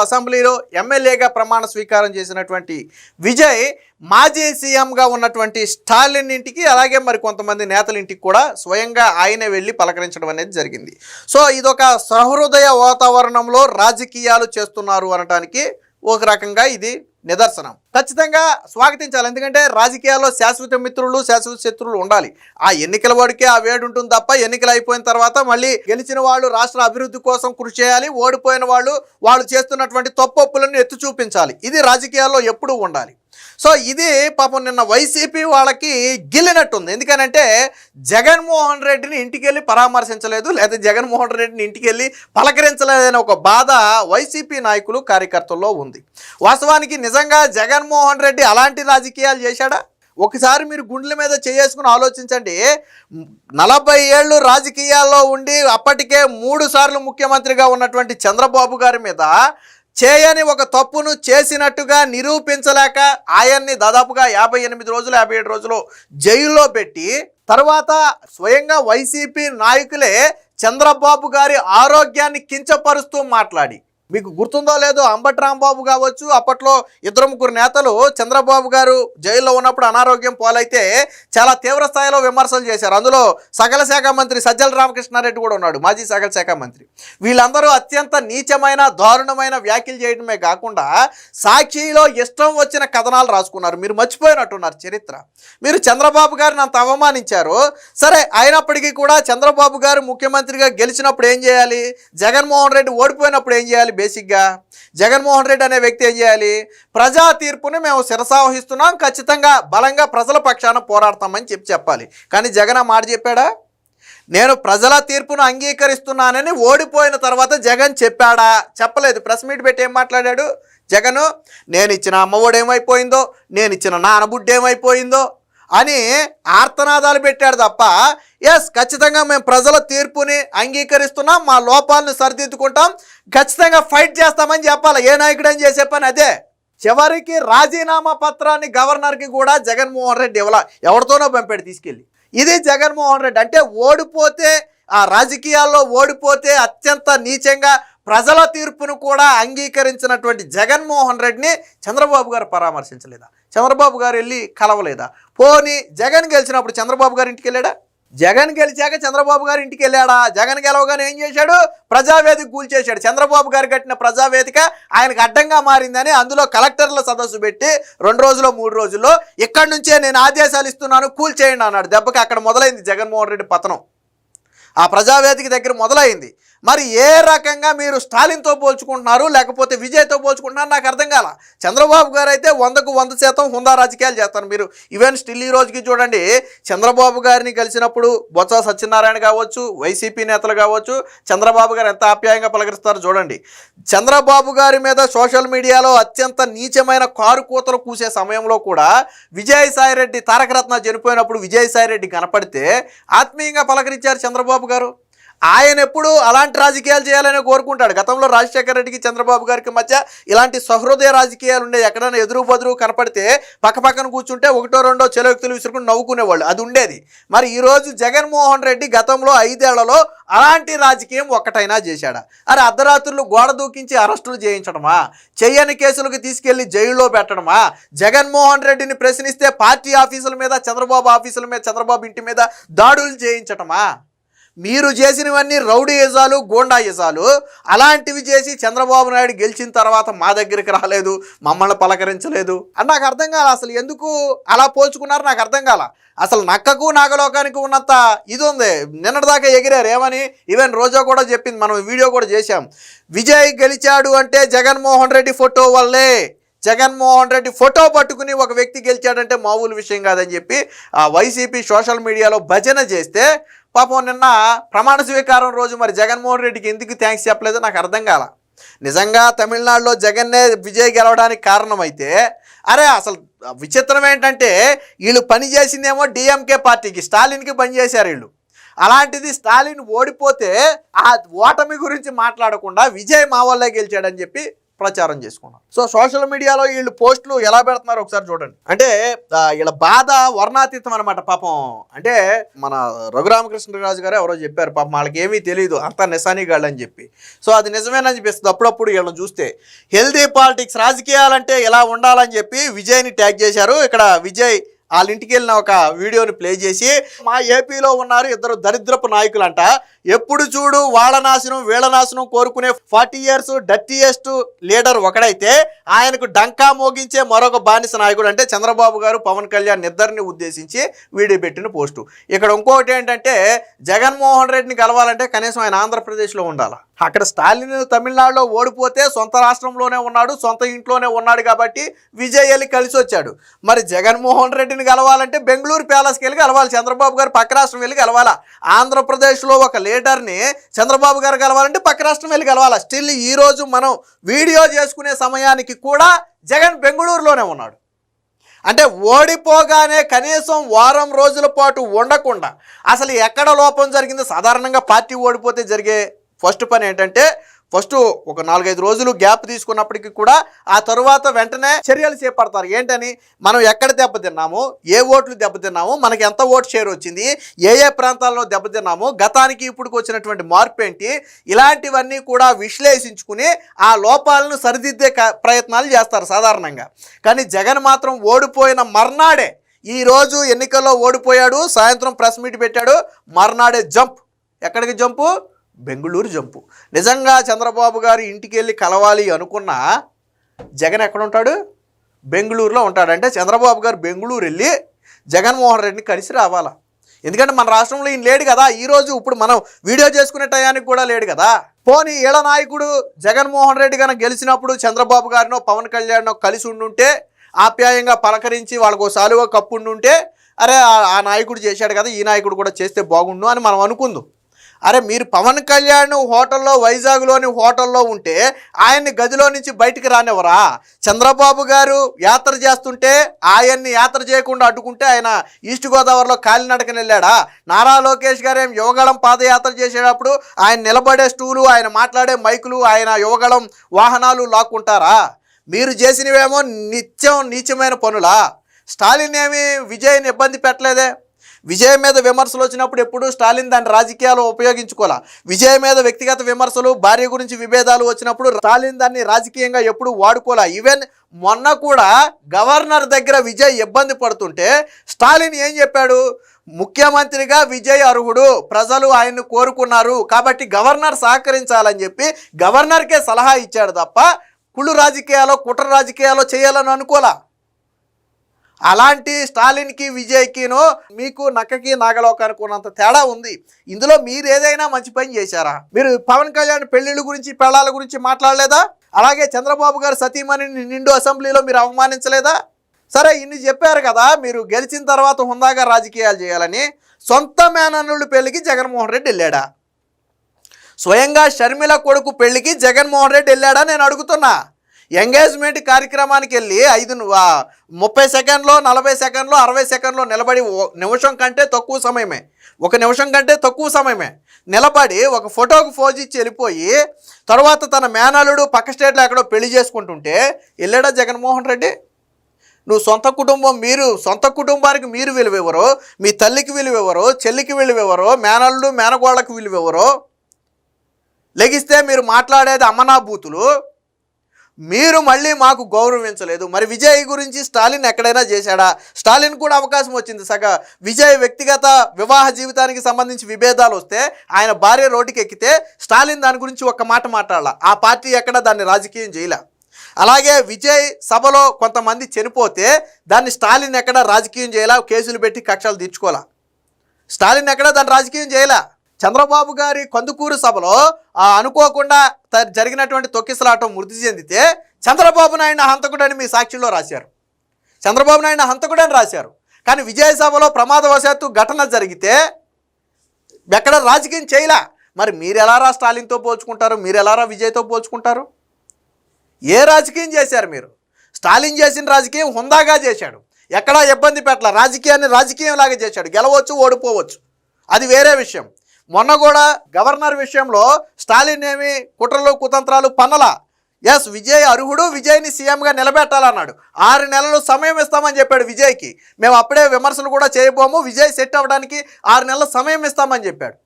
అసెంబ్లీలో ఎమ్మెల్యేగా ప్రమాణ స్వీకారం చేసినటువంటి విజయ్ మాజీ సీఎంగా ఉన్నటువంటి స్టాలిన్ ఇంటికి అలాగే మరి కొంతమంది నేతల ఇంటికి కూడా స్వయంగా ఆయనే వెళ్ళి పలకరించడం అనేది జరిగింది. సో ఇదొక సహృదయ వాతావరణంలో రాజకీయాలు చేస్తున్నారు అనడానికి ఒక రకంగా ఇది నిదర్శనం. ఖచ్చితంగా స్వాగతించాలి. ఎందుకంటే రాజకీయాల్లో శాశ్వత మిత్రులు శాశ్వత శత్రువులు ఉండాలి. ఆ ఎన్నికల వాడికే ఆ వేడు ఉంటుంది తప్ప ఎన్నికలు అయిపోయిన తర్వాత మళ్ళీ గెలిచిన వాళ్ళు రాష్ట్ర అభివృద్ధి కోసం కృషి చేయాలి, ఓడిపోయిన వాళ్ళు చేస్తున్నటువంటి తప్పొప్పులను ఎత్తి చూపించాలి. ఇది రాజకీయాల్లో ఎప్పుడూ ఉండాలి. సో ఇది పాపం నిన్న వైసీపీ వాళ్ళకి గిల్లినట్టుంది. ఎందుకనంటే జగన్మోహన్ రెడ్డిని ఇంటికి వెళ్ళి పరామర్శించలేదు, లేదా జగన్మోహన్ రెడ్డిని ఇంటికి వెళ్ళి పలకరించలేదనే ఒక బాధ వైసీపీ నాయకులు కార్యకర్తల్లో ఉంది. వాస్తవానికి నిజంగా జగన్మోహన్ రెడ్డి అలాంటి రాజకీయాలు చేశాడా? ఒకసారి మీరు గుండెల మీద చేసుకుని ఆలోచించండి. 40 ఏళ్ళు రాజకీయాల్లో ఉండి అప్పటికే 3 సార్లు ముఖ్యమంత్రిగా ఉన్నటువంటి చంద్రబాబు గారి మీద చేయని ఒక తప్పును చేసినట్టుగా నిరూపించలేక ఆయన్ని దాదాపుగా 58 రోజులు 57 రోజులు జైల్లో పెట్టి తర్వాత స్వయంగా వైసీపీ నాయకులే చంద్రబాబు గారి ఆరోగ్యాన్ని కించపరుస్తూ మాట్లాడి, మీకు గుర్తుందో లేదో అంబటి రాంబాబు కావచ్చు, అప్పట్లో 2-3 నేతలు చంద్రబాబు గారు జైల్లో ఉన్నప్పుడు అనారోగ్యం పాలైతే చాలా తీవ్ర స్థాయిలో విమర్శలు చేశారు. అందులో సకల శాఖ మంత్రి సజ్జల రామకృష్ణారెడ్డి కూడా ఉన్నాడు, మాజీ సకల శాఖ మంత్రి. వీళ్ళందరూ అత్యంత నీచమైన దారుణమైన వ్యాఖ్యలు చేయడమే కాకుండా సాక్షిలో ఇష్టం వచ్చిన కథనాలు రాసుకున్నారు. మీరు మర్చిపోయినట్టున్నారు చరిత్ర. మీరు చంద్రబాబు గారిని అంత అవమానించారు. సరే, అయినప్పటికీ కూడా చంద్రబాబు గారు ముఖ్యమంత్రిగా గెలిచినప్పుడు ఏం చేయాలి, జగన్మోహన్ రెడ్డి ఓడిపోయినప్పుడు ఏం చేయాలి? బేసిక్గా జగన్మోహన్ రెడ్డి అనే వ్యక్తి ఏం చేయాలి? ప్రజా తీర్పుని మేము శిరసావహిస్తున్నాం, ఖచ్చితంగా బలంగా ప్రజల పక్షాన పోరాడతామని చెప్పాలి. కానీ జగన్ ఆ మాట చెప్పాడా? నేను ప్రజల తీర్పును అంగీకరిస్తున్నానని ఓడిపోయిన తర్వాత జగన్ చెప్పాడా? చెప్పలేదు. ప్రెస్ మీట్ పెట్టి ఏం మాట్లాడాడు జగన్? నేను ఇచ్చిన అమ్మఒడి ఏమైపోయిందో, నేను ఇచ్చిన నానబుడ్డ ఏమైపోయిందో అని ఆర్తనాదాలు పెట్టాడు తప్ప ఎస్ ఖచ్చితంగా మేము ప్రజల తీర్పుని అంగీకరిస్తున్నాం, మా లోపాలను సరిదిద్దుకుంటాం, ఖచ్చితంగా ఫైట్ చేస్తామని చెప్పాలి. ఏ నాయకుడు అని చేసే పని అదే. చివరికి రాజీనామా పత్రాన్ని గవర్నర్కి కూడా జగన్మోహన్ రెడ్డి ఇవ్వాల, ఎవరితోనో పంపాడు తీసుకెళ్ళి. ఇది జగన్మోహన్ రెడ్డి అంటే. ఓడిపోతే ఆ రాజకీయాల్లో ఓడిపోతే అత్యంత నీచంగా ప్రజల తీర్పును కూడా అంగీకరించినటువంటి జగన్మోహన్ రెడ్డిని చంద్రబాబు గారు పరామర్శించలేదా? చంద్రబాబు గారు వెళ్ళి కలవలేదా? పోనీ జగన్ గెలిచినప్పుడు చంద్రబాబు గారి ఇంటికి వెళ్ళాడా? జగన్ గెలిచాక చంద్రబాబు గారి ఇంటికి వెళ్ళాడా? జగన్ గెలవగానే ఏం చేశాడు? ప్రజావేదిక కూల్చేశాడు. చంద్రబాబు గారు కట్టిన ప్రజావేదిక ఆయనకు అడ్డంగా మారిందని అందులో కలెక్టర్ల సదస్సు పెట్టి 2 రోజుల్లో 3 రోజుల్లో ఇక్కడి నుంచే నేను ఆదేశాలు ఇస్తున్నాను, కూల్చేయండి అన్నాడు. దెబ్బకి అక్కడ మొదలైంది జగన్మోహన్ రెడ్డి పతనం. ఆ ప్రజావేదిక దగ్గర మొదలైంది. మరి ఏ రకంగా మీరు స్టాలిన్తో పోల్చుకుంటున్నారు లేకపోతే విజయ్తో పోల్చుకుంటున్నారు నాకు అర్థం కాల. చంద్రబాబు గారు అయితే 100కు 100% హుందా రాజకీయాలు చేస్తారు. మీరు ఈవెన్ స్టిల్ ఈ రోజుకి చూడండి, చంద్రబాబు గారిని కలిసినప్పుడు బొత్స సత్యనారాయణ కావచ్చు, వైసీపీ నేతలు కావచ్చు, చంద్రబాబు గారు ఎంత ఆప్యాయంగా పలకరిస్తారో చూడండి. చంద్రబాబు గారి మీద సోషల్ మీడియాలో అత్యంత నీచమైన కారు కూతలు కూసే సమయంలో కూడా విజయసాయిరెడ్డి తారకరత్న చనిపోయినప్పుడు విజయసాయిరెడ్డి కనపడితే ఆత్మీయంగా పలకరించారు చంద్రబాబు గారు. ఆయన ఎప్పుడు అలాంటి రాజకీయాలు చేయాలని కోరుకుంటాడు. గతంలో రాజశేఖర రెడ్డికి చంద్రబాబు గారికి మధ్య ఇలాంటి సహృదయ రాజకీయాలు ఉండేవి. ఎక్కడైనా ఎదురు బదురు కనపడితే పక్కపక్కన కూర్చుంటే 1-2 చెలవ్యక్తులు విసురుకుని నవ్వుకునేవాళ్ళు, అది ఉండేది. మరి ఈరోజు జగన్మోహన్ రెడ్డి గతంలో 5 ఏళ్లలో అలాంటి రాజకీయం ఒక్కటైనా చేశాడా? అరే అర్ధరాత్రులు గోడ దూకించి అరెస్టులు చేయించడమా? చెయ్యని కేసులకు తీసుకెళ్లి జైల్లో పెట్టడమా? జగన్మోహన్ రెడ్డిని ప్రశ్నిస్తే పార్టీ ఆఫీసుల మీద, చంద్రబాబు ఆఫీసుల మీద, చంద్రబాబు ఇంటి మీద దాడులు చేయించటమా? మీరు చేసినవన్నీ రౌడీయిజాలు, గోండాయిజాలు. అలాంటివి చేసి చంద్రబాబు నాయుడు గెలిచిన తర్వాత మా దగ్గరికి రాలేదు, మమ్మల్ని పలకరించలేదు అని నాకు అర్థం కాల. అసలు ఎందుకు అలా పోల్చుకున్నారు నాకు అర్థం కాల. అసలు నక్కకు నాగలోకానికి ఉన్నంత ఇది ఉంది. నిన్నటిదాకా ఎగిరారు ఏమని, ఈవెన్ రోజా కూడా చెప్పింది, మనం వీడియో కూడా చేశాం. విజయ్ గెలిచాడు అంటే జగన్మోహన్ రెడ్డి ఫోటో వల్లే, జగన్మోహన్ రెడ్డి ఫోటో పట్టుకుని ఒక వ్యక్తి గెలిచాడంటే మామూలు విషయం కాదని చెప్పి ఆ వైసీపీ సోషల్ మీడియాలో భజన చేస్తే పాపం నిన్న ప్రమాణ స్వీకారం రోజు మరి జగన్మోహన్ రెడ్డికి ఎందుకు థ్యాంక్స్ చెప్పలేదో నాకు అర్థం కాల. నిజంగా తమిళనాడులో జగన్నే విజయ్ గెలవడానికి కారణమైతే, అరే అసలు విచిత్రం ఏంటంటే వీళ్ళు పని చేసిందేమో డిఎంకే పార్టీకి, స్టాలిన్కి పని చేశారు వీళ్ళు. అలాంటిది స్టాలిన్ ఓడిపోతే ఆ ఓటమి గురించి మాట్లాడకుండా విజయ్ మా వల్లే గెలిచాడని చెప్పి ప్రచారం చేసుకున్నారు. సో సోషల్ మీడియాలో వీళ్ళు పోస్టులు ఎలా పెడుతున్నారు ఒకసారి చూడండి. అంటే వీళ్ళ బాధ వర్ణాతీతం అనమాట పాపం. అంటే మన రఘురామకృష్ణరాజు గారు ఎవరో చెప్పారు పాపం వాళ్ళకి ఏమీ తెలియదు అంతా నిశానీగాళ్ళు అని చెప్పి. సో అది నిజమేననిపిస్తుంది అప్పుడప్పుడు వీళ్ళని చూస్తే. హెల్దీ పాలిటిక్స్, రాజకీయాలంటే ఎలా ఉండాలని చెప్పి విజయ్ని ట్యాగ్ చేశారు. ఇక్కడ విజయ్ వాళ్ళ ఇంటికి వెళ్ళిన ఒక వీడియోని ప్లే చేసి, మా ఏపీలో ఉన్నారు ఇద్దరు దరిద్రపు నాయకులంట, ఎప్పుడు చూడు వాళ్ళ నాశనం వీళ్ళ నాశనం కోరుకునే 40 years డర్టీయెస్ట్ లీడర్ ఒకడైతే ఆయనకు డంకా మోగించే మరొక బానిస నాయకుడు అంటే చంద్రబాబు గారు, పవన్ కళ్యాణ్ ఇద్దరిని ఉద్దేశించి వీడియో పెట్టిన పోస్టు. ఇక్కడ ఇంకొకటి ఏంటంటే జగన్మోహన్ రెడ్డిని కలవాలంటే కనీసం ఆయన ఆంధ్రప్రదేశ్లో ఉండాలి. అక్కడ స్టాలిన్ తమిళనాడులో ఓడిపోతే సొంత రాష్ట్రంలోనే ఉన్నాడు, సొంత ఇంట్లోనే ఉన్నాడు కాబట్టి విజయ్ వెళ్ళి కలిసి వచ్చాడు. మరి జగన్మోహన్ రెడ్డిని కలవాలంటే బెంగళూరు ప్యాలెస్కి వెళ్ళి కలవాలి, చంద్రబాబు గారు పక్క రాష్ట్రం వెళ్ళి కలవాలా. ఆంధ్రప్రదేశ్లో ఒక లీడర్ని చంద్రబాబు గారు కలవాలంటే పక్క రాష్ట్రం వెళ్ళి కలవాలా. స్టిల్ ఈరోజు మనం వీడియో చేసుకునే సమయానికి కూడా జగన్ బెంగళూరులోనే ఉన్నాడు. అంటే ఓడిపోగానే కనీసం వారం రోజుల పాటు ఉండకుండా అసలు ఎక్కడ లోపం జరిగిందో. సాధారణంగా పార్టీ ఓడిపోతే జరిగే ఫస్ట్ పని ఏంటంటే ఫస్ట్ ఒక 4-5 రోజులు గ్యాప్ తీసుకున్నప్పటికీ కూడా ఆ తరువాత వెంటనే చర్యలు చేపడతారు. ఏంటని, మనం ఎక్కడ దెబ్బతిన్నాము, ఏ ఓట్లు దెబ్బతిన్నాము, మనకి ఎంత ఓటు షేర్ వచ్చింది, ఏ ఏ ప్రాంతాల్లో దెబ్బతిన్నాము, గతానికి ఇప్పుడుకి వచ్చినటువంటి మార్పు ఏంటి, ఇలాంటివన్నీ కూడా విశ్లేషించుకుని ఆ లోపాలను సరిదిద్దే ప్రయత్నాలు చేస్తారు సాధారణంగా. కానీ జగన్ మాత్రం ఓడిపోయిన మర్నాడే, ఈరోజు ఎన్నికల్లో ఓడిపోయాడు, సాయంత్రం ప్రెస్ మీట్ పెట్టాడు, మర్నాడే జంప్. ఎక్కడికి జంపు? బెంగళూరు జంపు. నిజంగా చంద్రబాబు గారు ఇంటికి వెళ్ళి కలవాలి అనుకున్నా జగన్ ఎక్కడ ఉంటాడు? బెంగళూరులో ఉంటాడు. అంటే చంద్రబాబు గారు బెంగళూరు వెళ్ళి జగన్మోహన్ రెడ్డిని కలిసి రావాలా. ఎందుకంటే మన రాష్ట్రంలో ఈయన లేడు కదా, ఈరోజు ఇప్పుడు మనం వీడియో చేసుకునే టయానికి కూడా లేడు కదా. పోనీ ఈళ్ళ నాయకుడు జగన్మోహన్ రెడ్డి కనుక గెలిచినప్పుడు చంద్రబాబు గారినో పవన్ కళ్యాణ్నో కలిసి ఉండుంటే, ఆప్యాయంగా పలకరించి వాళ్ళకు సాలువ కప్పు ఉండుంటే, అరే ఆ నాయకుడు చేశాడు కదా, ఈ నాయకుడు కూడా చేస్తే బాగుండు అని మనం అనుకుందాం. అరే మీరు పవన్ కళ్యాణ్ హోటల్లో, వైజాగ్లోని హోటల్లో ఉంటే ఆయన్ని గదిలో నుంచి బయటికి రానివ్వరా? చంద్రబాబు గారు యాత్ర చేస్తుంటే ఆయన్ని యాత్ర చేయకుండా అడ్డుకుంటే ఆయన ఈస్ట్ గోదావరిలో కాలినడకని వెళ్ళాడా? నారా లోకేష్ గారు ఏం యువగళం పాదయాత్ర చేసేటప్పుడు ఆయన నిలబడే స్టూలు, ఆయన మాట్లాడే మైకులు, ఆయన యువగళం వాహనాలు లాక్కుంటారా? మీరు చేసినవేమో నిత్యం నీచమైన పనులా? స్టాలిన్ ఏమి విజయ్ని ఇబ్బంది పెట్టలేదే. విజయ్ మీద విమర్శలు వచ్చినప్పుడు ఎప్పుడు స్టాలిన్ దాన్ని రాజకీయాలు ఉపయోగించుకోవాలా. విజయ్ మీద వ్యక్తిగత విమర్శలు, భార్య గురించి విభేదాలు వచ్చినప్పుడు స్టాలిన్ దాన్ని రాజకీయంగా ఎప్పుడు వాడుకోవాలా. ఈవెన్ మొన్న కూడా గవర్నర్ దగ్గర విజయ్ ఇబ్బంది పడుతుంటే స్టాలిన్ ఏం చెప్పాడు? ముఖ్యమంత్రిగా విజయ్ అర్హుడు, ప్రజలు ఆయన్ని కోరుకున్నారు కాబట్టి గవర్నర్ సహకరించాలని చెప్పి గవర్నర్కే సలహా ఇచ్చాడు తప్ప కుళ్ళు రాజకీయాలు, కుట్ర రాజకీయాలు చేయాలని అనుకోలా. అలాంటి స్టాలిన్కి విజయ్కినో మీకు నక్కకి నాగలోకానికి ఉన్నంత తేడా ఉంది. ఇందులో మీరు ఏదైనా మంచి పని చేశారా? మీరు పవన్ కళ్యాణ్ పెళ్లిళ్ళ గురించి, పెళ్ళాల గురించి మాట్లాడలేదా? అలాగే చంద్రబాబు గారు సతీమణిని నిండు అసెంబ్లీలో మీరు అవమానించలేదా? సరే ఇన్ని చెప్పారు కదా, మీరు గెలిచిన తర్వాత హుందాగా రాజకీయాలు చేయాలని. సొంత మేనల్లుడి పెళ్లికి జగన్మోహన్ రెడ్డి వెళ్ళాడా? స్వయంగా షర్మిల కొడుకు పెళ్లికి జగన్మోహన్ రెడ్డి వెళ్ళాడా నేను అడుగుతున్నా. ఎంగేజ్మెంట్ కార్యక్రమానికి వెళ్ళి 30 సెకండ్లో, 40 సెకండ్లో, 60 సెకండ్లో నిలబడి, నిమిషం కంటే తక్కువ సమయమే, 1 నిమిషం కంటే తక్కువ సమయమే నిలబడి ఒక ఫోటోకు ఫోజ్ ఇచ్చి వెళ్ళిపోయి తర్వాత తన మేనల్లుడు పక్క స్టేట్లో ఎక్కడో పెళ్లి చేసుకుంటుంటే వెళ్ళాడా జగన్మోహన్ రెడ్డి? నువ్వు సొంత కుటుంబానికి మీరు విలువ ఎవరో, మీ తల్లికి విలువ ఎవరో, చెల్లికి విలువ ఎవరో, మేనల్లుడు మేనగోళ్ళకి విలువ ఎవరో లెగిస్తే మీరు మాట్లాడేది అమ్మనా బూతులు. మీరు మళ్ళీ మాకు గౌరవించలేదు. మరి విజయ్ గురించి స్టాలిన్ ఎక్కడైనా చేశాడా? స్టాలిన్ కూడా అవకాశం వచ్చింది. విజయ్ వ్యక్తిగత వివాహ జీవితానికి సంబంధించి విభేదాలు వస్తే, ఆయన భార్య రోడ్డుకి ఎక్కితే స్టాలిన్ దాని గురించి ఒక్క మాట మాట్లాడాల. ఆ పార్టీ ఎక్కడ దాన్ని రాజకీయం చేయలే. అలాగే విజయ్ సభలో కొంతమంది చనిపోతే దాన్ని స్టాలిన్ ఎక్కడ రాజకీయం చేయాలా, కేసులు పెట్టి కక్షలు తీర్చుకోవాలా. స్టాలిన్ ఎక్కడ దాన్ని రాజకీయం చేయలే. చంద్రబాబు గారి కందుకూరు సభలో అనుకోకుండా జరిగినటువంటి తొక్కిసలాటం మృతి చెందితే చంద్రబాబు నాయుడు హంతకుడని మీ సాక్షిలో రాశారు. చంద్రబాబు నాయుడు హంతకుడని రాశారు. కానీ విజయ సభలో ప్రమాదవశాత్తు ఘటన జరిగితే ఎక్కడ రాజకీయం చేయలే. మరి మీరు ఎలారా స్టాలిన్తో పోల్చుకుంటారు? మీరు ఎలారా విజయ్తో పోల్చుకుంటారు? ఏ రాజకీయం చేశారు మీరు? స్టాలిన్ చేసిన రాజకీయం హుందాగా చేశాడు, ఎక్కడా ఇబ్బంది పెట్టాల. రాజకీయాన్ని రాజకీయంలాగా చేశాడు. గెలవచ్చు, ఓడిపోవచ్చు, అది వేరే విషయం. మొన్న కూడా గవర్నర్ విషయంలో స్టాలిన్ ఏమి కుట్రలు కుతంత్రాలు పన్నలా. ఎస్, విజయ్ అర్హుడు, విజయ్ని సీఎంగా నిలబెట్టాలన్నాడు. 6 నెలలు సమయం ఇస్తామని చెప్పాడు విజయ్కి. మేము అప్పుడే విమర్శలు కూడా చేయబోము, విజయ్ సెట్ అవ్వడానికి 6 నెలల సమయం ఇస్తామని చెప్పాడు.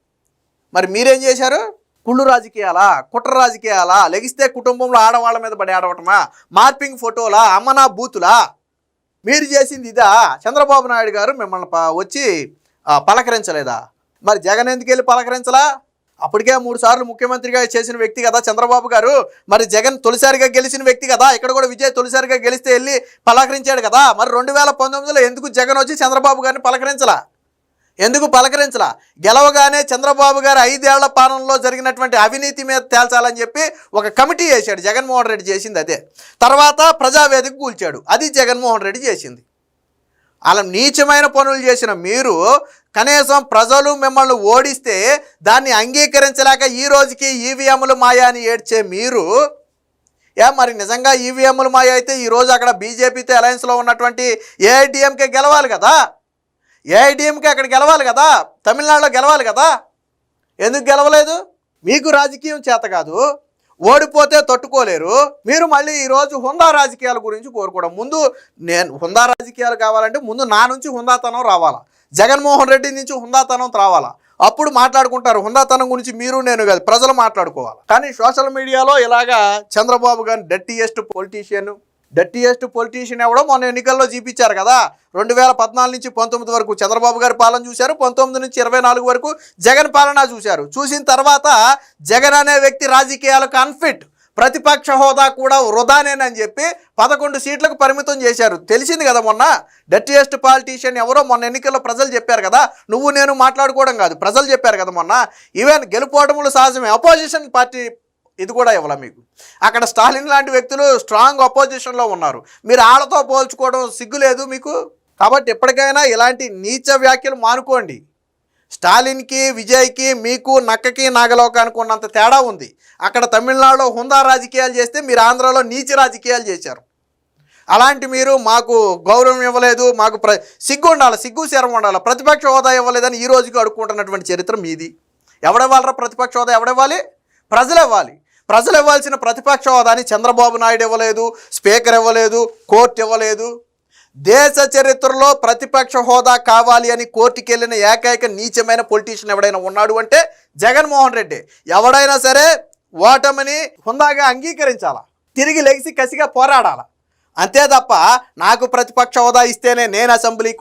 మరి మీరేం చేశారు? కుళ్ళు రాజకీయాలా, కుట్ర రాజకీయాలా, లెగిస్తే కుటుంబంలో ఆడవాళ్ళ మీద పడి ఆడవటమా, మార్పింగ్ ఫోటోలా, అమ్మనా బూతులా? మీరు చేసింది ఇదా? చంద్రబాబు నాయుడు గారు మిమ్మల్ని వచ్చి పలకరించలేదా? మరి జగన్ ఎందుకు వెళ్ళి పలకరించలా? అప్పటికే 3 సార్లు ముఖ్యమంత్రిగా చేసిన వ్యక్తి కదా చంద్రబాబు గారు. మరి జగన్ తొలిసారిగా గెలిచిన వ్యక్తి కదా. ఇక్కడ కూడా విజయ్ తొలిసారిగా గెలిస్తే వెళ్ళి పలకరించాడు కదా. మరి 2019లో ఎందుకు జగన్ వచ్చి చంద్రబాబు గారిని పలకరించలా? ఎందుకు పలకరించలా? గెలవగానే చంద్రబాబు గారు 5 ఏళ్ల పాలనలో జరిగినటువంటి అవినీతి మీద తేల్చాలని చెప్పి ఒక కమిటీ వేశాడు. జగన్మోహన్ రెడ్డి చేసింది అదే. తర్వాత ప్రజావేదిక కూల్చాడు, అది జగన్మోహన్ రెడ్డి చేసింది. అలా నీచమైన పనులు చేసిన మీరు కనీసం ప్రజలు మిమ్మల్ని ఓడిస్తే దాన్ని అంగీకరించలేక ఈ రోజుకి ఈవీఎంలు మాయా అని ఏడ్చే మీరు, మరి నిజంగా ఈవీఎంలు మాయ అయితే ఈరోజు అక్కడ బీజేపీతో అలయన్స్లో ఉన్నటువంటి ఏఐడిఎంకే గెలవాలి కదా. ఏఐడిఎంకే అక్కడ గెలవాలి కదా, తమిళనాడులో గెలవాలి కదా. ఎందుకు గెలవలేదు? మీకు రాజకీయం చేత కాదు, ఓడిపోతే తట్టుకోలేరు. మీరు మళ్ళీ ఈరోజు హుందా రాజకీయాల గురించి కోరుకోవడం. ముందు నేను హుందా రాజకీయాలు కావాలంటే ముందు నా నుంచి హుందాతనం రావాలా, జగన్మోహన్ రెడ్డి నుంచి హుందాతనం రావాలా. అప్పుడు మాట్లాడుకుంటారు. హుందాతనం గురించి మీరు నేను కాదు, ప్రజలు మాట్లాడుకోవాలి. కానీ సోషల్ మీడియాలో ఇలాగా చంద్రబాబు గారిని డర్టీయెస్ట్ పొలిటీషియన్ ఎవడో మొన్న ఎన్నికల్లో చూపించారు కదా. 2014 నుంచి 19 వరకు చంద్రబాబు గారి పాలన చూశారు, 19 నుంచి 24 వరకు జగన్ పాలన చూశారు. చూసిన తర్వాత జగన్ అనే వ్యక్తి రాజకీయాలకు అన్ఫిట్, ప్రతిపక్ష హోదా కూడా వృధానేనని చెప్పి 11 సీట్లకు పరిమితం చేశారు. తెలిసింది కదా మొన్న. డర్టీయెస్ట్ పాలిటీషియన్ ఎవరో మొన్న ఎన్నికల్లో ప్రజలు చెప్పారు కదా. నువ్వు నేను మాట్లాడుకోవడం కాదు, ప్రజలు చెప్పారు కదా మొన్న. ఈవెన్ గెలుపోవటములు సహజమే, అపోజిషన్ పార్టీ ఇది కూడా ఇవ్వాల మీకు. అక్కడ స్టాలిన్ లాంటి వ్యక్తులు స్ట్రాంగ్ అపోజిషన్లో ఉన్నారు. మీరు ఆళ్ళతో పోల్చుకోవడం సిగ్గులేదు మీకు? కాబట్టి ఎప్పటికైనా ఇలాంటి నీచ వ్యాఖ్యలు మానుకోండి. స్టాలిన్కి, విజయ్కి, మీకు నక్కకి నాగలోకానికి ఉన్నంత తేడా ఉంది. అక్కడ తమిళనాడులో హుందా రాజకీయాలు చేస్తే మీరు ఆంధ్రాలో నీచ రాజకీయాలు చేశారు. అలాంటి మీరు మాకు గౌరవం ఇవ్వలేదు, మాకు సిగ్గు ఉండాలి, సిగ్గు శరం ఉండాలి, ప్రతిపక్ష హోదా ఇవ్వలేదని ఈ రోజుకి అడుక్కుంటున్నటువంటి చరిత్ర మీది. ఎవడివ్వాలరా ప్రతిపక్ష హోదా? ఎవడివ్వాలి? ప్రజలు ఇవ్వాలి. ప్రజలు ఇవ్వాల్సిన ప్రతిపక్ష హోదాని చంద్రబాబు నాయుడు ఇవ్వలేదు, స్పీకర్ ఇవ్వలేదు, కోర్టు ఇవ్వలేదు. దేశ చరిత్రలో ప్రతిపక్ష హోదా కావాలి అని కోర్టుకి వెళ్ళిన ఏకైక నీచమైన పొలిటీషియన్ ఎవడైనా ఉన్నాడు అంటే జగన్మోహన్ రెడ్డి. ఎవడైనా సరే ఓటమిని హుందాగా అంగీకరించాలా, తిరిగి లెగిసి కసిగా పోరాడాలా. అంతే తప్ప నాకు ప్రతిపక్ష హోదా ఇస్తేనే నేను అసెంబ్లీకి